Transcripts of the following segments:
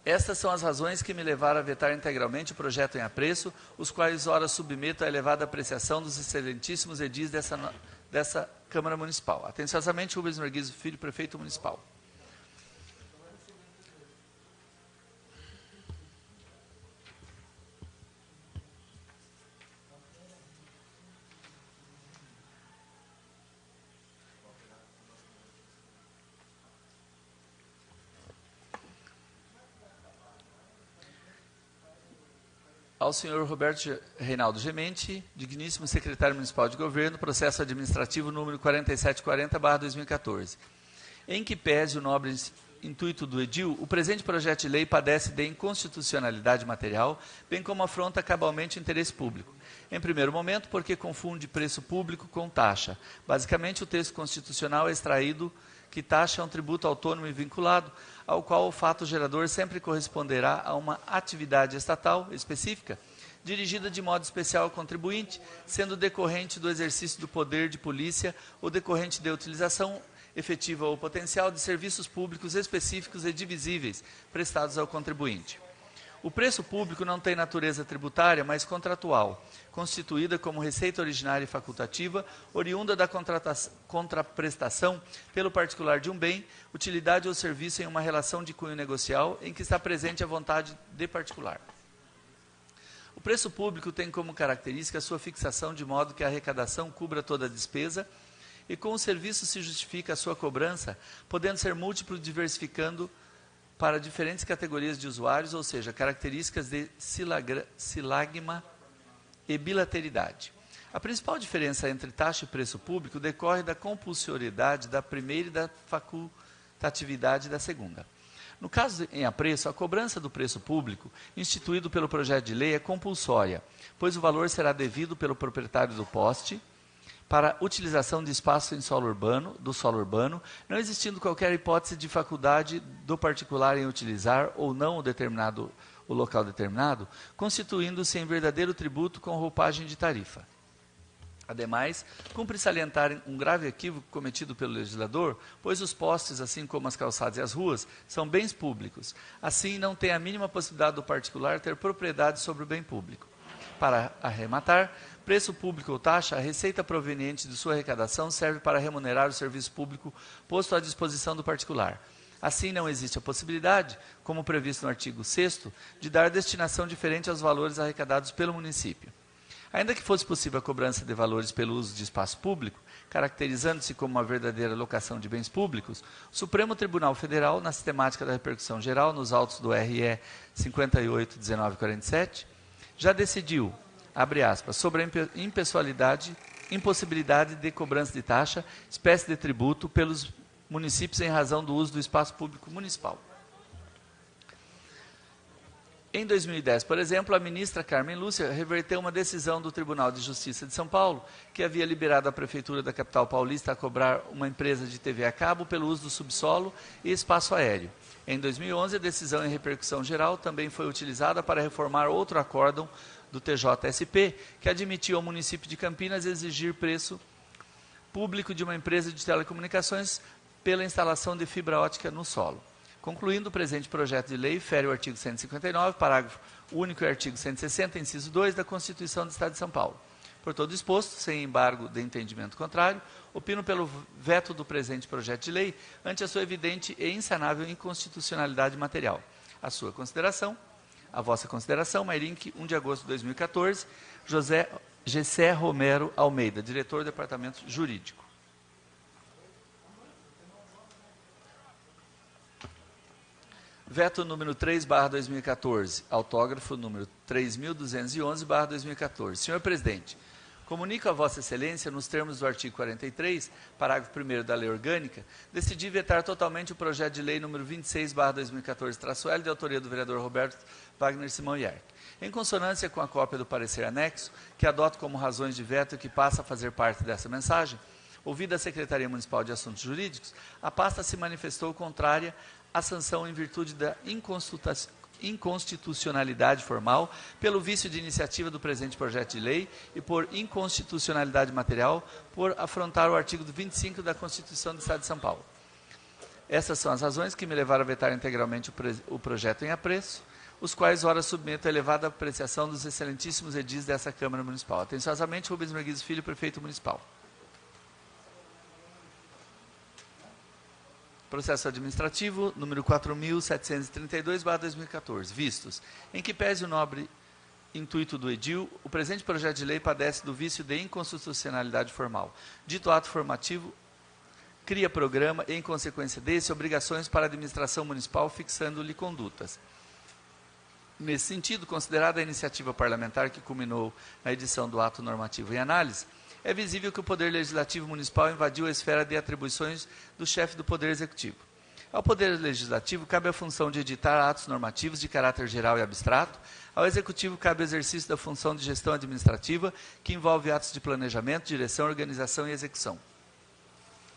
Estas são as razões que me levaram a vetar integralmente o projeto em apreço, os quais ora submeto à elevada apreciação dos excelentíssimos edis dessa Câmara Municipal. Atenciosamente, Rubens Merguizo Filho, Prefeito Municipal. Ao senhor Roberto Reinaldo Gemente, digníssimo secretário municipal de governo, processo administrativo número 4740/2014. Em que pese o nobre intuito do edil, o presente projeto de lei padece de inconstitucionalidade material, bem como afronta cabalmente o interesse público. Em primeiro momento, porque confunde preço público com taxa. Basicamente, o texto constitucional é extraído que taxa é um tributo autônomo e vinculado, ao qual o fato gerador sempre corresponderá a uma atividade estatal específica, dirigida de modo especial ao contribuinte, sendo decorrente do exercício do poder de polícia ou decorrente de utilização efetiva ou potencial de serviços públicos específicos e divisíveis prestados ao contribuinte. O preço público não tem natureza tributária, mas contratual, constituída como receita originária e facultativa, oriunda da contraprestação pelo particular de um bem, utilidade ou serviço em uma relação de cunho negocial em que está presente a vontade de particular. O preço público tem como característica a sua fixação de modo que a arrecadação cubra toda a despesa e com o serviço se justifica a sua cobrança, podendo ser múltiplo diversificando para diferentes categorias de usuários, ou seja, características de silagma e bilateridade. A principal diferença entre taxa e preço público decorre da compulsoriedade da primeira e da facultatividade da segunda. No caso em apreço, a cobrança do preço público, instituído pelo projeto de lei, é compulsória, pois o valor será devido pelo proprietário do poste, para utilização de espaço em solo urbano, não existindo qualquer hipótese de faculdade do particular em utilizar ou não o local determinado, constituindo-se em verdadeiro tributo com roupagem de tarifa. Ademais, cumpre salientar um grave equívoco cometido pelo legislador, pois os postes, assim como as calçadas e as ruas, são bens públicos. Assim, não tem a mínima possibilidade do particular ter propriedade sobre o bem público. Para arrematar, preço público ou taxa, a receita proveniente de sua arrecadação serve para remunerar o serviço público posto à disposição do particular. Assim, não existe a possibilidade, como previsto no artigo 6º, de dar destinação diferente aos valores arrecadados pelo município. Ainda que fosse possível a cobrança de valores pelo uso de espaço público, caracterizando-se como uma verdadeira locação de bens públicos, o Supremo Tribunal Federal, na sistemática da repercussão geral, nos autos do RE 58.1947, já decidiu, abre aspas, sobre a impossibilidade de cobrança de taxa, espécie de tributo, pelos municípios em razão do uso do espaço público municipal. Em 2010, por exemplo, a ministra Carmen Lúcia reverteu uma decisão do Tribunal de Justiça de São Paulo, que havia liberado a Prefeitura da capital paulista a cobrar uma empresa de TV a cabo pelo uso do subsolo e espaço aéreo. Em 2011, a decisão em repercussão geral também foi utilizada para reformar outro acórdão do TJSP, que admitiu ao município de Campinas exigir preço público de uma empresa de telecomunicações pela instalação de fibra ótica no solo. Concluindo, o presente projeto de lei fere o artigo 159, parágrafo único e artigo 160, inciso 2 da Constituição do Estado de São Paulo. Por todo exposto, sem embargo de entendimento contrário, opino pelo veto do presente projeto de lei ante a sua evidente e insanável inconstitucionalidade material. A vossa consideração, Mairink, 1 de agosto de 2014, Gessé Romero Almeida, diretor do Departamento Jurídico. Veto número 3/2014, autógrafo número 3.211/2014. Senhor Presidente, comunico a Vossa Excelência, nos termos do artigo 43, parágrafo 1º da Lei Orgânica, decidi vetar totalmente o projeto de lei número 26/2014-L, de autoria do vereador Roberto Wagner Simão Yark. Em consonância com a cópia do parecer anexo, que adoto como razões de veto e que passa a fazer parte dessa mensagem, ouvida a Secretaria Municipal de Assuntos Jurídicos, a pasta se manifestou contrária à sanção em virtude da inconstitucionalidade formal, pelo vício de iniciativa do presente projeto de lei e por inconstitucionalidade material, por afrontar o artigo 25 da Constituição do Estado de São Paulo. Essas são as razões que me levaram a vetar integralmente o projeto em apreço, os quais ora submeto à elevada apreciação dos excelentíssimos edis dessa Câmara Municipal. Atenciosamente, Rubens Merguizo Filho, Prefeito Municipal. Processo administrativo, número 4.732/2014. Vistos. Em que pese o nobre intuito do edil, o presente projeto de lei padece do vício de inconstitucionalidade formal. Dito ato formativo cria programa e, em consequência desse, obrigações para a administração municipal, fixando-lhe condutas. Nesse sentido, considerada a iniciativa parlamentar que culminou na edição do ato normativo em análise, é visível que o Poder Legislativo Municipal invadiu a esfera de atribuições do chefe do Poder Executivo. Ao Poder Legislativo cabe a função de editar atos normativos de caráter geral e abstrato. Ao Executivo cabe o exercício da função de gestão administrativa, que envolve atos de planejamento, direção, organização e execução.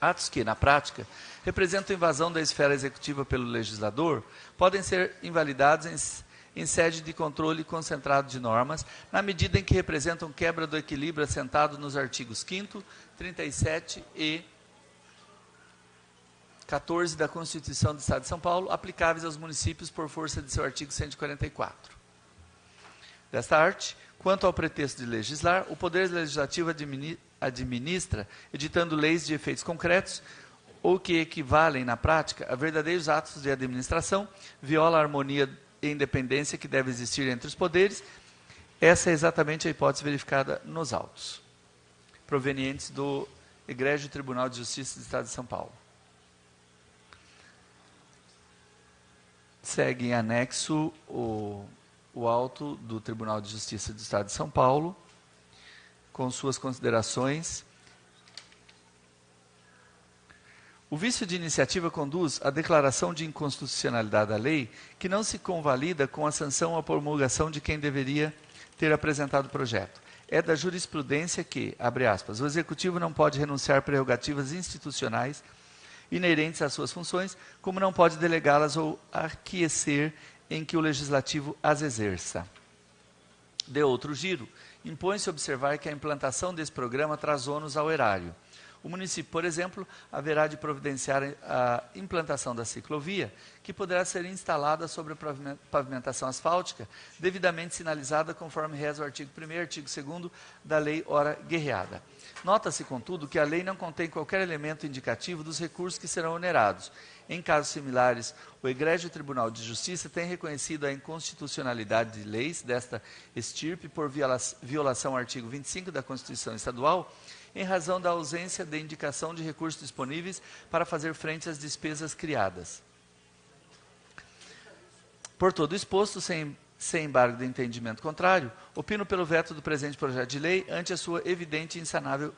Atos que, na prática, representam invasão da esfera executiva pelo legislador, podem ser invalidados em sede de controle concentrado de normas, na medida em que representam quebra do equilíbrio assentado nos artigos 5º, 37 e 14 da Constituição do Estado de São Paulo, aplicáveis aos municípios por força de seu artigo 144. Desta arte, quanto ao pretexto de legislar, o Poder Legislativo administra, editando leis de efeitos concretos, ou que equivalem, na prática, a verdadeiros atos de administração, viola a harmonia e independência que deve existir entre os poderes. Essa é exatamente a hipótese verificada nos autos, provenientes do Egrégio Tribunal de Justiça do Estado de São Paulo. Segue em anexo o auto do Tribunal de Justiça do Estado de São Paulo, com suas considerações. O vício de iniciativa conduz à declaração de inconstitucionalidade da lei, que não se convalida com a sanção ou a promulgação de quem deveria ter apresentado o projeto. É da jurisprudência que, abre aspas, o Executivo não pode renunciar prerrogativas institucionais inerentes às suas funções, como não pode delegá-las ou aquecer em que o Legislativo as exerça. De outro giro, impõe-se observar que a implantação desse programa traz ônus ao erário. O município, por exemplo, haverá de providenciar a implantação da ciclovia, que poderá ser instalada sobre a pavimentação asfáltica, devidamente sinalizada conforme reza o artigo 1º e artigo 2º da Lei ora guerreada. Nota-se, contudo, que a lei não contém qualquer elemento indicativo dos recursos que serão onerados. Em casos similares, o Egrégio Tribunal de Justiça tem reconhecido a inconstitucionalidade de leis desta estirpe por violação ao artigo 25 da Constituição Estadual, em razão da ausência de indicação de recursos disponíveis para fazer frente às despesas criadas. Por todo exposto, sem embargo de entendimento contrário, opino pelo veto do presente projeto de lei ante a sua evidente e insanável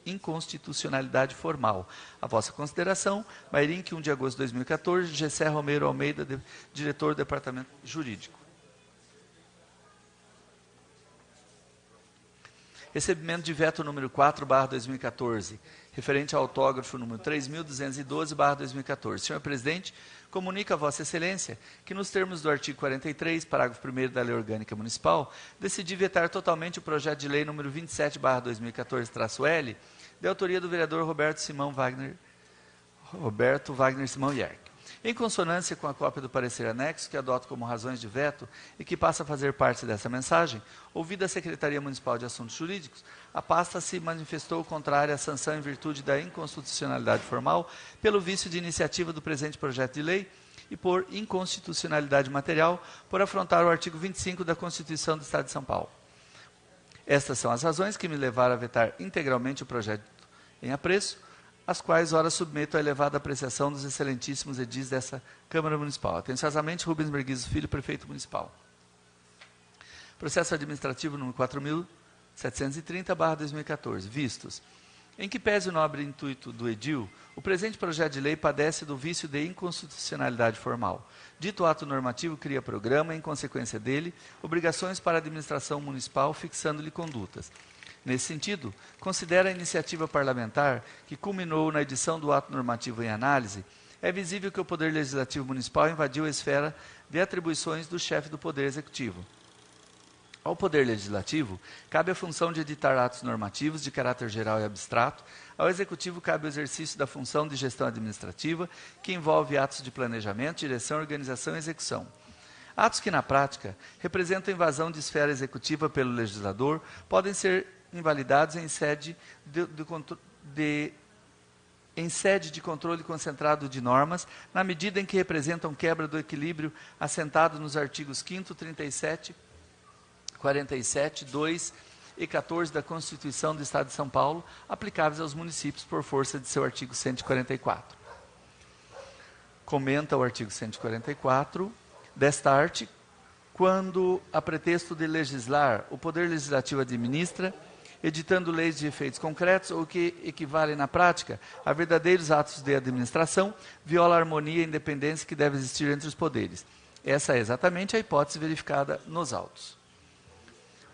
inconstitucionalidade formal. A vossa consideração, Mairim, 1 de agosto de 2014, Gessé Romero Almeida, diretor do Departamento Jurídico. Recebimento de veto número 4/2014, referente ao autógrafo número 3.212/2014. Senhor Presidente, comunica a Vossa Excelência que, nos termos do artigo 43, parágrafo 1º da Lei Orgânica Municipal, decidi vetar totalmente o projeto de lei número 27/2014-L, de autoria do vereador Roberto Wagner Simão Yerck. Em consonância com a cópia do parecer anexo, que adoto como razões de veto e que passa a fazer parte dessa mensagem, ouvida a Secretaria Municipal de Assuntos Jurídicos, a pasta se manifestou contrária à sanção em virtude da inconstitucionalidade formal, pelo vício de iniciativa do presente projeto de lei e por inconstitucionalidade material, por afrontar o artigo 25 da Constituição do Estado de São Paulo. Estas são as razões que me levaram a vetar integralmente o projeto em apreço, as quais ora submeto à elevada apreciação dos excelentíssimos edis dessa Câmara Municipal. Atenciosamente, Rubens Merguizo Filho, Prefeito Municipal. Processo administrativo número 4.730/2014. Vistos. Em que pese o nobre intuito do edil, o presente projeto de lei padece do vício de inconstitucionalidade formal. Dito ato normativo cria programa, em consequência dele, obrigações para a administração municipal, fixando-lhe condutas. Nesse sentido, considera a iniciativa parlamentar, que culminou na edição do ato normativo em análise, é visível que o Poder Legislativo Municipal invadiu a esfera de atribuições do chefe do Poder Executivo. Ao Poder Legislativo, cabe a função de editar atos normativos de caráter geral e abstrato. Ao Executivo, cabe o exercício da função de gestão administrativa, que envolve atos de planejamento, direção, organização e execução. Atos que, na prática, representam invasão de esfera executiva pelo legislador podem ser invalidados em sede de controle concentrado de normas, na medida em que representam quebra do equilíbrio assentado nos artigos 5º, 37, 47, 2 e 14 da Constituição do Estado de São Paulo, aplicáveis aos municípios por força de seu artigo 144. Comenta o artigo 144 desta arte: quando, a pretexto de legislar, o Poder Legislativo administra, editando leis de efeitos concretos ou que equivalem na prática a verdadeiros atos de administração, viola a harmonia e independência que deve existir entre os poderes. Essa é exatamente a hipótese verificada nos autos.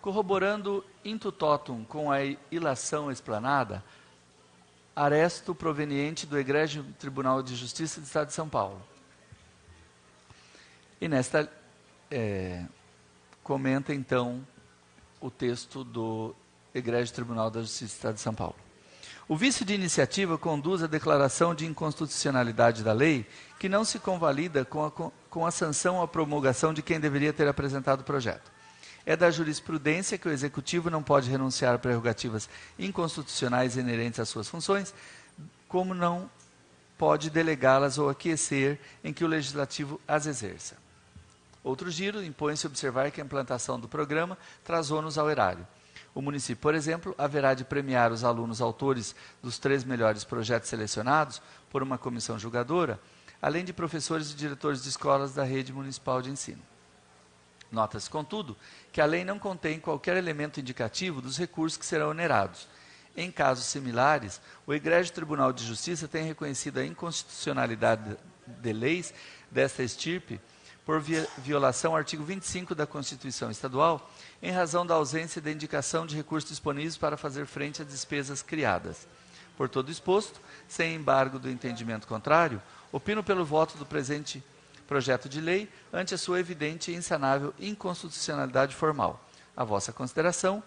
Corroborando intu totum com a ilação explanada, aresto proveniente do Egrégio Tribunal de Justiça do Estado de São Paulo. E nesta, comenta então o texto do Egrégio Tribunal da Justiça do Estado de São Paulo. O vício de iniciativa conduz à declaração de inconstitucionalidade da lei, que não se convalida com a sanção ou a promulgação de quem deveria ter apresentado o projeto. É da jurisprudência que o Executivo não pode renunciar a prerrogativas inconstitucionais inerentes às suas funções, como não pode delegá-las ou aquecer em que o Legislativo as exerça. Outro giro, impõe-se observar que a implantação do programa traz ônus ao erário. O município, por exemplo, haverá de premiar os alunos autores dos 3 melhores projetos selecionados por uma comissão julgadora, além de professores e diretores de escolas da rede municipal de ensino. Nota-se, contudo, que a lei não contém qualquer elemento indicativo dos recursos que serão onerados. Em casos similares, o Egrégio Tribunal de Justiça tem reconhecido a inconstitucionalidade de leis desta estirpe por violação ao artigo 25 da Constituição Estadual, em razão da ausência de indicação de recursos disponíveis para fazer frente às despesas criadas. Por todo exposto, sem embargo do entendimento contrário, opino pelo voto do presente projeto de lei ante a sua evidente e insanável inconstitucionalidade formal. A vossa consideração,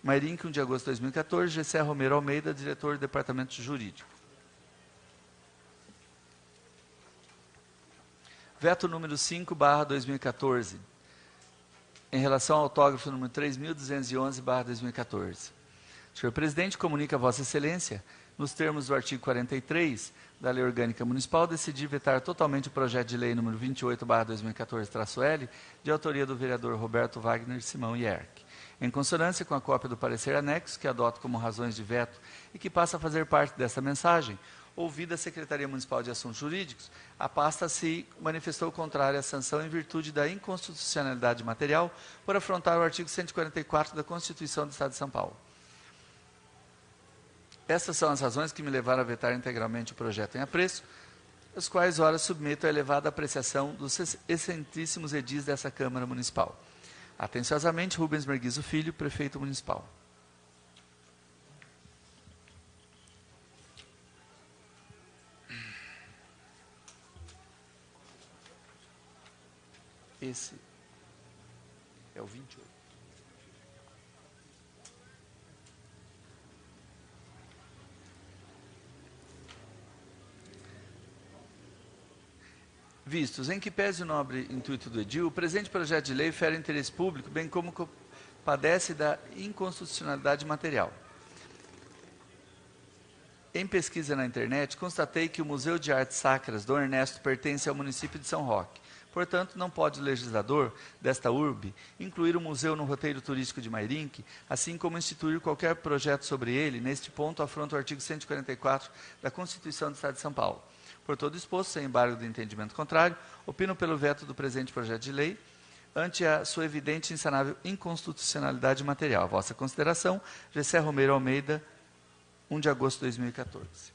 Mairinque, 1 de agosto de 2014, Gessé Romero Almeida, diretor do Departamento Jurídico. Veto número 5/2014, em relação ao autógrafo número 3.211/2014. Senhor Presidente, comunica a Vossa Excelência, nos termos do artigo 43 da Lei Orgânica Municipal, decidir vetar totalmente o projeto de lei número 28/2014-L, de autoria do vereador Roberto Wagner Simão Ierck, em consonância com a cópia do parecer anexo, que adoto como razões de veto e que passa a fazer parte desta mensagem. Ouvida a Secretaria Municipal de Assuntos Jurídicos, a pasta se manifestou contrária à sanção em virtude da inconstitucionalidade material por afrontar o artigo 144 da Constituição do Estado de São Paulo. Estas são as razões que me levaram a vetar integralmente o projeto em apreço, as quais ora submeto à elevada apreciação dos excentríssimos edis dessa Câmara Municipal. Atenciosamente, Rubens Merguizo Filho, Prefeito Municipal. Esse é o 28. Vistos, em que pese o nobre intuito do edil, o presente projeto de lei fere interesse público, bem como padece da inconstitucionalidade material. Em pesquisa na internet, constatei que o Museu de Artes Sacras Dom Ernesto pertence ao município de São Roque. Portanto, não pode o legislador desta urbe incluir o museu no roteiro turístico de Mairinque, assim como instituir qualquer projeto sobre ele. Neste ponto, afronta o artigo 144 da Constituição do Estado de São Paulo. Por todo exposto, sem embargo do entendimento contrário, opino pelo veto do presente projeto de lei, ante a sua evidente e insanável inconstitucionalidade material. A vossa consideração, Gessé Romero Almeida, 1 de agosto de 2014.